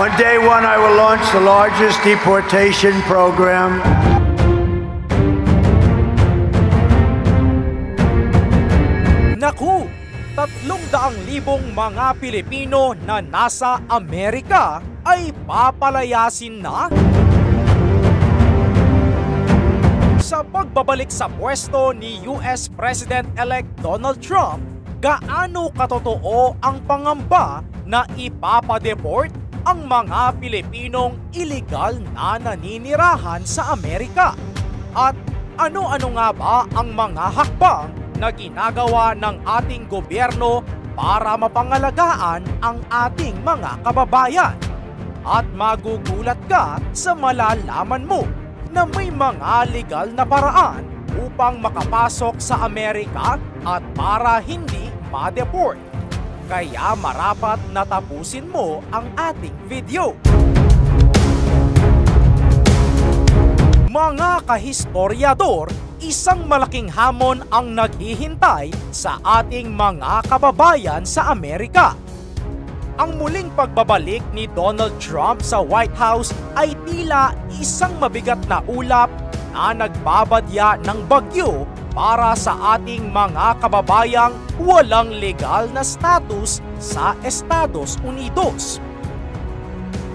On day one, I will launch the largest deportation program. Naku! 300,000 mga Pilipino na nasa Amerika ay papalayasin na? Sa pagbabalik sa pwesto ni US President-elect Donald Trump, gaano katotoo ang pangamba na ipapadeport ang mga Pilipinong iligal na naninirahan sa Amerika? At ano-ano nga ba ang mga hakbang na ginagawa ng ating gobyerno para mapangalagaan ang ating mga kababayan? At magugulat ka sa malalaman mo na may mga legal na paraan upang makapasok sa Amerika at para hindi ma-deport. Kaya marapat na tapusin mo ang ating video. Mga kahistoryador, isang malaking hamon ang naghihintay sa ating mga kababayan sa Amerika. Ang muling pagbabalik ni Donald Trump sa White House ay tila isang mabigat na ulap na nagbabadya ng bagyo para sa ating mga kababayang walang legal na status sa Estados Unidos.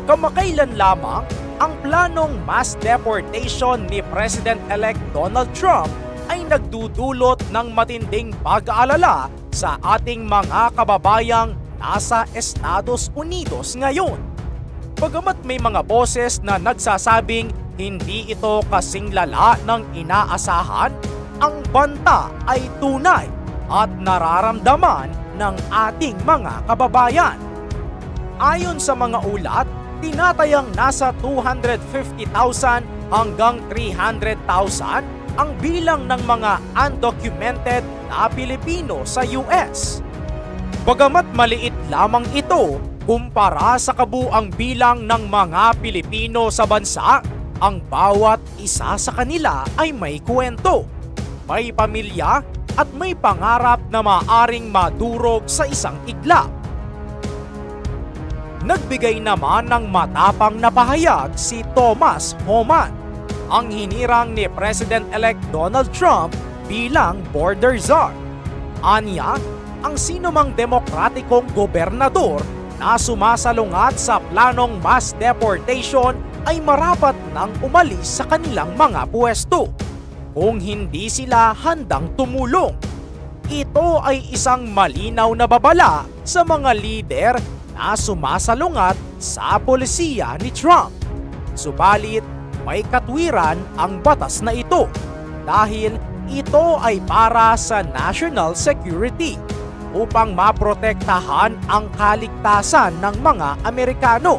Kamakailan lamang, ang planong mass deportation ni President-elect Donald Trump ay nagdudulot ng matinding pag-aalala sa ating mga kababayang nasa Estados Unidos ngayon. Bagamat may mga boses na nagsasabing hindi ito kasing lala ng inaasahan, ang banta ay tunay at nararamdaman ng ating mga kababayan. Ayon sa mga ulat, tinatayang nasa 250,000 hanggang 300,000 ang bilang ng mga undocumented na Pilipino sa US. Bagamat maliit lamang ito kumpara sa kabuang bilang ng mga Pilipino sa bansa, ang bawat isa sa kanila ay may kwento, may pamilya at may pangarap na maaring madurog sa isang iglap. Nagbigay naman ng matapang na pahayag si Thomas Homan, ang hinirang ni President-elect Donald Trump bilang border czar. Anya, ang sinumang demokratikong gobernador na sumasalungat sa planong mass deportation ay marapat nang umalis sa kanilang mga pwesto kung hindi sila handang tumulong. Ito ay isang malinaw na babala sa mga lider na sumasalungat sa polisiya ni Trump. Subalit, may katwiran ang batas na ito dahil ito ay para sa national security upang maprotektahan ang kaligtasan ng mga Amerikano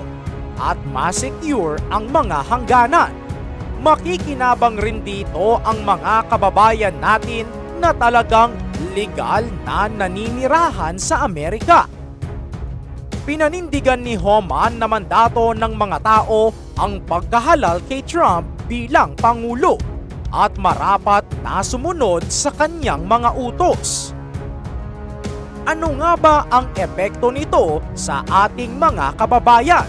at ma-secure ang mga hangganan. Makikinabang rin dito ang mga kababayan natin na talagang legal na naninirahan sa Amerika. Pinanindigan ni Homan na mandato ng mga tao ang pagkahalal kay Trump bilang Pangulo at marapat na sumunod sa kanyang mga utos. Ano nga ba ang epekto nito sa ating mga kababayan?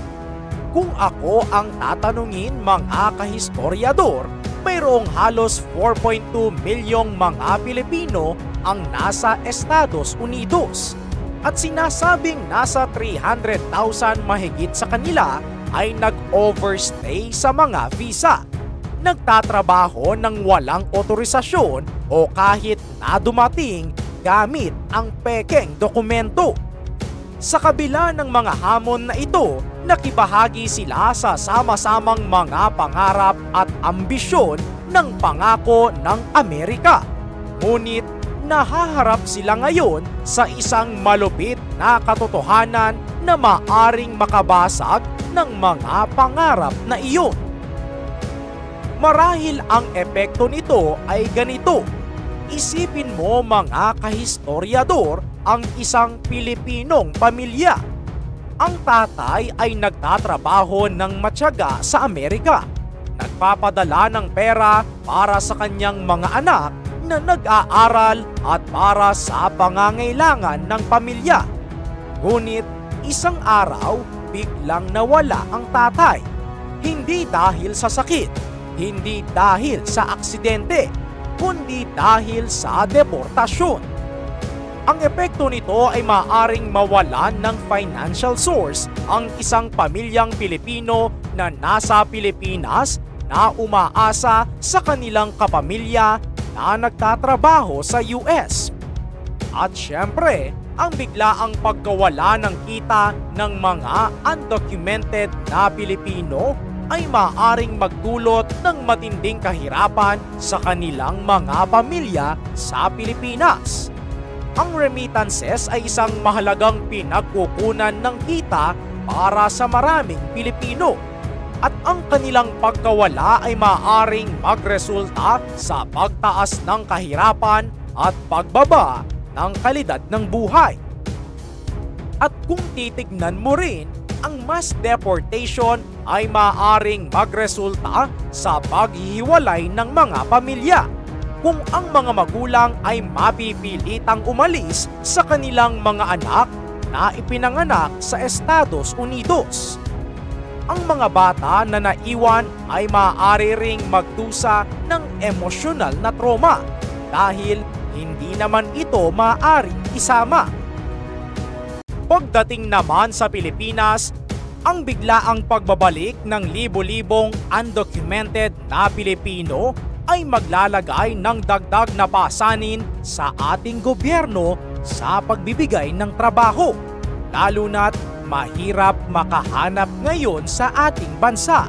Kung ako ang tatanungin mga kahistoryador, mayroong halos 4.2 milyong mga Pilipino ang nasa Estados Unidos at sinasabing nasa 300,000 mahigit sa kanila ay nag-overstay sa mga visa, nagtatrabaho ng walang otorisasyon o kahit na dumating gamit ang pekeng dokumento. Sa kabila ng mga hamon na ito, nakibahagi sila sa sama-samang mga pangarap at ambisyon ng pangako ng Amerika. Ngunit nahaharap sila ngayon sa isang malupit na katotohanan na maaring makabasag ng mga pangarap na iyon. Marahil ang epekto nito ay ganito. Isipin mo mga kahistoryador ang isang Pilipinong pamilya. Ang tatay ay nagtatrabaho ng matyaga sa Amerika. Nagpapadala ng pera para sa kanyang mga anak na nag-aaral at para sa pangangailangan ng pamilya. Ngunit isang araw, biglang nawala ang tatay. Hindi dahil sa sakit, hindi dahil sa aksidente, kundi dahil sa deportasyon. Ang epekto nito ay maaaring mawalan ng financial source ang isang pamilyang Pilipino na nasa Pilipinas na umaasa sa kanilang kapamilya na nagtatrabaho sa US. At syempre, ang biglaang pagkawala ng kita ng mga undocumented na Pilipino ay maaaring magdulot ng matinding kahirapan sa kanilang mga pamilya sa Pilipinas. Ang remittances ay isang mahalagang pinagkukunan ng kita para sa maraming Pilipino at ang kanilang pagkawala ay maaaring magresulta sa pagtaas ng kahirapan at pagbaba ng kalidad ng buhay. At kung titignan mo rin, ang mass deportation ay maaaring magresulta sa paghihiwalay ng mga pamilya kung ang mga magulang ay mapipilitang umalis sa kanilang mga anak na ipinanganak sa Estados Unidos. Ang mga bata na naiwan ay maaari ring magdusa ng emosyonal na trauma dahil hindi naman ito maaaring isama. Pagdating naman sa Pilipinas, ang biglaang pagbabalik ng libo-libong undocumented na Pilipino ay maglalagay ng dagdag na pasanin sa ating gobyerno sa pagbibigay ng trabaho, lalo na't mahirap makahanap ngayon sa ating bansa.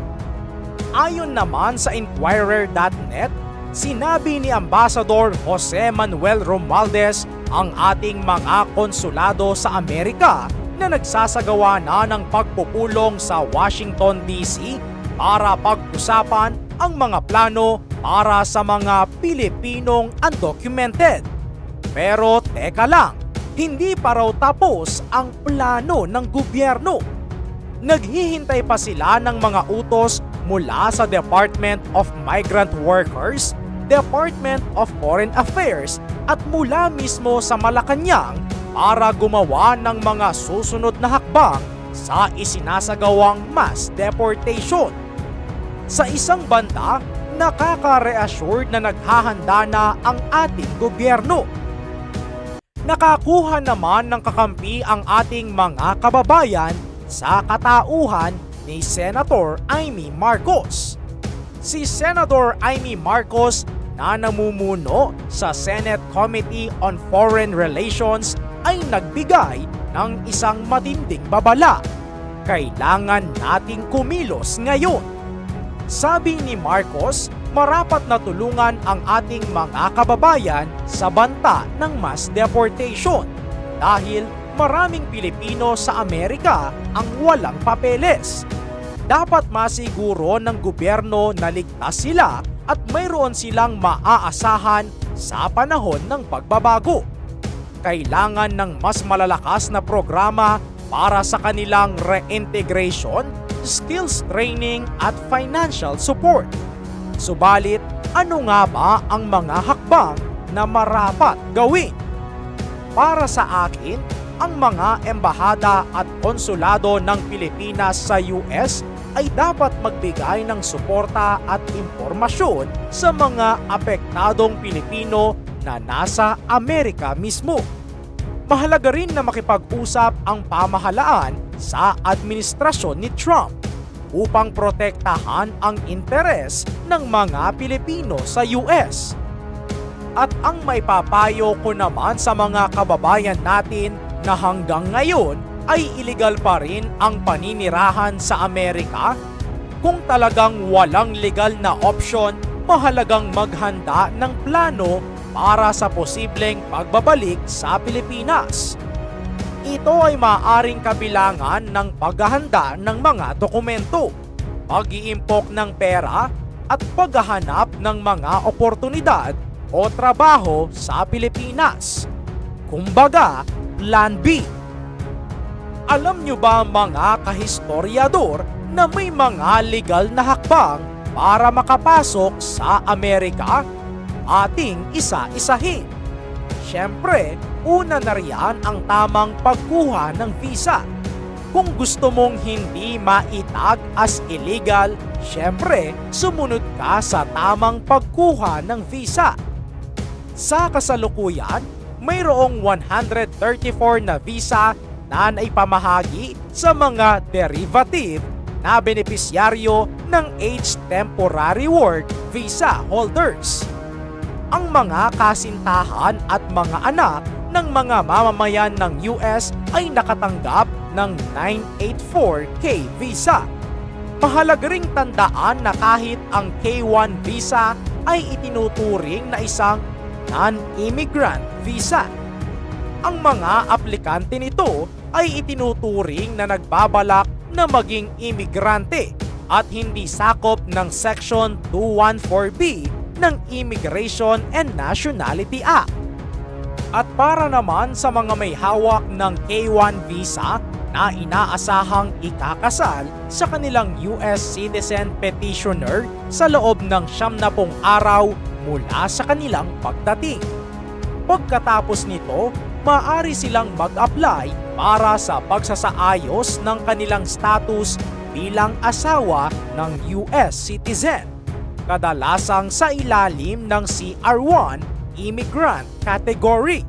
Ayon naman sa Inquirer.net, sinabi ni Ambassador Jose Manuel Romualdez ang ating mga konsulado sa Amerika na nagsasagawa na ng pagpupulong sa Washington DC para pag-usapan ang mga plano para sa mga Pilipinong undocumented. Pero teka lang, hindi pa raw tapos ang plano ng gobyerno. Naghihintay pa sila ng mga utos mula sa Department of Migrant Workers, Department of Foreign Affairs at mula mismo sa Malacanang para gumawa ng mga susunod na hakbang sa isinasagawang mass deportation. Sa isang banda, nakaka-reassured na naghahanda na ang ating gobyerno. Nakakuha naman ng kakampi ang ating mga kababayan sa katauhan ni Senator Amy Marcos. Si Senator Amy Marcos na namumuno sa Senate Committee on Foreign Relations ay nagbigay ng isang matinding babala. Kailangan nating kumilos ngayon. Sabi ni Marcos, marapat na tulungan ang ating mga kababayan sa banta ng mass deportation dahil maraming Pilipino sa Amerika ang walang papeles. Dapat masiguro ng gobyerno na ligtas sila at mayroon silang maaasahan sa panahon ng pagbabago. Kailangan ng mas malalakas na programa para sa kanilang reintegration, skills training at financial support. Subalit, ano nga ba ang mga hakbang na marapat gawin? Para sa akin, ang mga embahada at konsulado ng Pilipinas sa US ay dapat magbigay ng suporta at impormasyon sa mga apektadong Pilipino na nasa Amerika mismo. Mahalaga rin na makipag-usap ang pamahalaan sa administrasyon ni Trump upang protektahan ang interes ng mga Pilipino sa US. At ang maipapayo ko naman sa mga kababayan natin na hanggang ngayon ay iligal pa rin ang paninirahan sa Amerika, kung talagang walang legal na opsyon, mahalagang maghanda ng plano para sa posibleng pagbabalik sa Pilipinas. Ito ay maaaring kabilangan ng paghahanda ng mga dokumento, pag-iimpok ng pera at paghahanap ng mga oportunidad o trabaho sa Pilipinas. Kumbaga, Plan B. Alam nyo ba mga kahistoryador na may mga legal na hakbang para makapasok sa Amerika? Ating isa-isahin. Siyempre, una na riyan ang tamang pagkuha ng visa. Kung gusto mong hindi maitag as illegal, syempre sumunod ka sa tamang pagkuha ng visa. Sa kasalukuyan, mayroong 134 na visa na naipamahagi sa mga derivative na benepisyaryo ng Age Temporary Work Visa holders. Ang mga kasintahan at mga anak ng mga mamamayan ng US ay nakatanggap ng 984K visa. Mahalaga ring tandaan na kahit ang K1 visa ay itinuturing na isang non-immigrant visa. Ang mga aplikante nito ay itinuturing na nagbabalak na maging imigrante at hindi sakop ng Section 214B ng Immigration and Nationality Act. At para naman sa mga may hawak ng K1 visa na inaasahang ikakasal sa kanilang US citizen petitioner sa loob ng 90 araw mula sa kanilang pagdating. Pagkatapos nito, maaari silang mag-apply para sa pagsasaayos ng kanilang status bilang asawa ng US citizen, kadalasang sa ilalim ng CR1 immigrant category.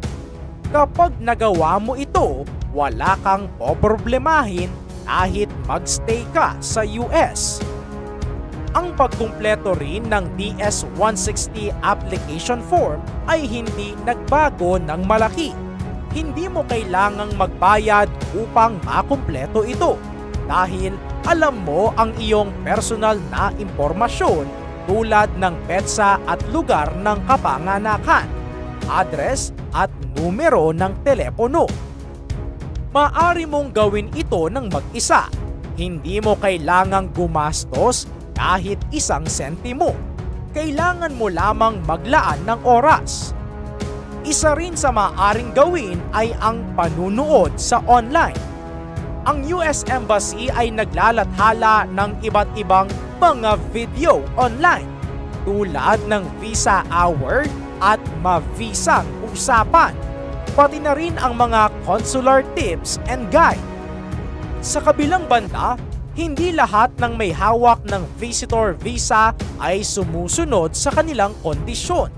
Kapag nagawa mo ito, wala kang poproblemahin kahit magstay ka sa US. Ang pagkumpleto rin ng DS-160 application form ay hindi nagbago ng malaki. Hindi mo kailangang magbayad upang makumpleto ito dahil alam mo ang iyong personal na impormasyon tulad ng petsa at lugar ng kapanganakan, address at numero ng telepono. Maaari mong gawin ito ng mag-isa. Hindi mo kailangang gumastos kahit isang sentimo. Kailangan mo lamang maglaan ng oras. Isa rin sa maaaring gawin ay ang panunood sa online. Ang US Embassy ay naglalathala ng iba't ibang mga video online tulad ng Visa Hour at Mavisang Usapan, pati na rin ang mga consular tips and guide. Sa kabilang banda, hindi lahat ng may hawak ng visitor visa ay sumusunod sa kanilang kondisyon.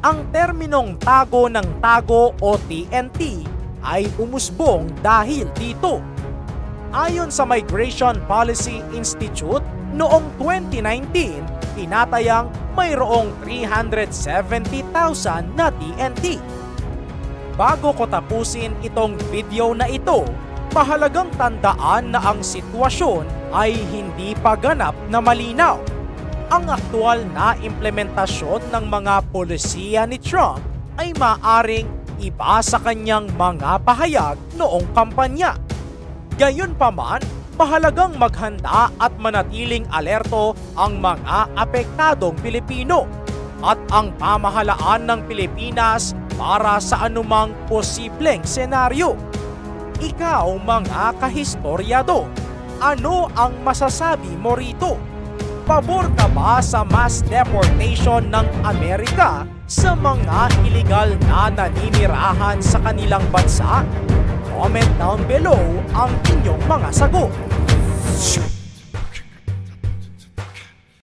Ang terminong tago ng tago o TNT ay umusbong dahil dito. Ayon sa Migration Policy Institute, noong 2019, tinatayang mayroong 370,000 na TNT. Bago ko tapusin itong video na ito, mahalagang tandaan na ang sitwasyon ay hindi pa ganap na malinaw. Ang aktual na implementasyon ng mga polisiya ni Trump ay maaring iba sa kanyang mga pahayag noong kampanya. Gayunpaman, mahalagang maghanda at manatiling alerto ang mga apektadong Pilipino at ang pamahalaan ng Pilipinas para sa anumang posibleng senaryo. Ikaw mga kahistoryado, ano ang masasabi mo rito? Pabor ka ba sa mass deportation ng Amerika sa mga iligal na naninirahan sa kanilang bansa? Comment down below ang inyong mga sagot.